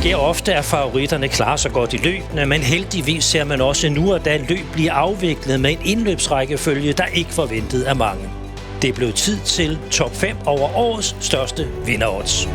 sker ofte, at favoritterne klarer sig godt i løbene, men heldigvis ser man også nu, at løb bliver afviklet med en indløbsrækkefølge, der ikke forventet af mange. Det er blevet tid til top 5 over årets største vinderodds.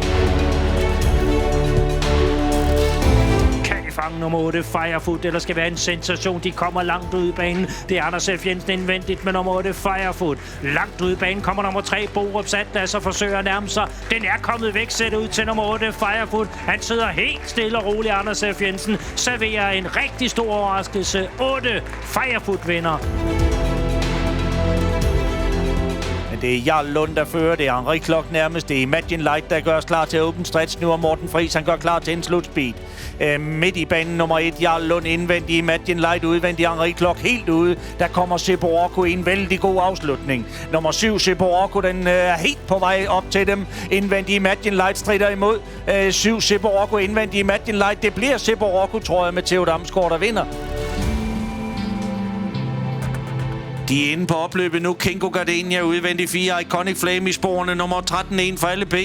Nummer 8, Firefoot, eller skal være en sensation. De kommer langt ud i banen. Det er Anders F. Jensen indvendigt med nummer 8, Firefoot. Langt ud i banen kommer nummer 3, Borup Sandlas, og forsøger at nærme sig. Den er kommet væk, sæt ud til nummer 8, Firefoot. Han sidder helt stille og roligt. Anders F. Jensen serverer en rigtig stor overraskelse. 8, Firefoot vinder. Det er Jarl Lund, der fører. Det er Henri Klok nærmest. Det er Imagine Light, der gør os klar til open stretch nu, og Morten Friis, han gør klar til en slutspeed. Midt i banen nummer 1, Jarl Lund indvendig, Imagine Light udvendig, Henri Klok helt ude. Der kommer Seppo Orko i en vældig god afslutning. Nummer 7, Seppo Orko, den er helt på vej op til dem. Indvendig, Imagine Light strider imod. 7, Seppo Orko indvendig, Imagine Light. Det bliver Seppo Orko, tror jeg, med Theo Damsgaard, der vinder. De er inde på opløbet nu. Kinko Gardenia udvendig 4. Iconic Flame i sporene. Nummer 13, 1 for alle P.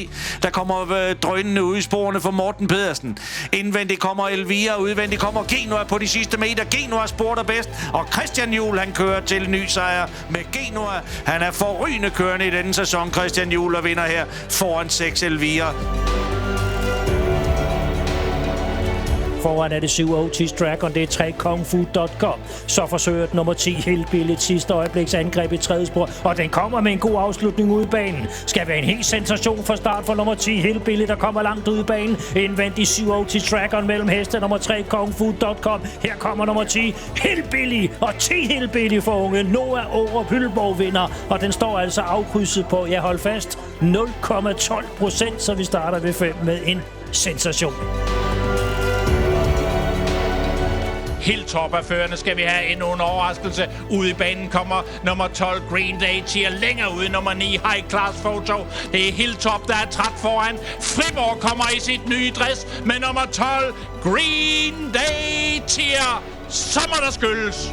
Der kommer drønene ud i sporene for Morten Pedersen. Indvendigt kommer Elvira. Udvendigt kommer Genua på de sidste meter. Genua spurter bedst. Og Christian Juhl, han kører til ny sejr med Genua. Han er forrygende kørende i denne sæson. Christian Juhl og vinder her foran 6 Elvira. Foran er det 7 Otis Dragon, det er 3 kongfu.com. Så forsøger nummer 10 Hillbilly sidste øjebliks angreb i tredje spor, og den kommer med en god afslutning ud i banen. Skal være en helt sensation fra start for nummer 10 Hillbilly, der kommer langt ud i banen. Indvendig 7 Otis Dragon mellem heste nummer 3 kongfu.com. Her kommer nummer 10 Hillbilly, og 10 Hillbilly for unge. Noah Aarup Hylborg vinder, og den står altså afkrydset på, jeg hold fast, 0,12%, så vi starter ved 5 med en sensation. Helt top af førerne skal vi have endnu en overraskelse. Ude i banen kommer nummer 12 Green Day Tier. Længere ude nummer 9 High Class Photo. Det er helt top, der er træt foran. Friborg kommer i sit nye dress med nummer 12 Green Day Tier. Så må der skyldes.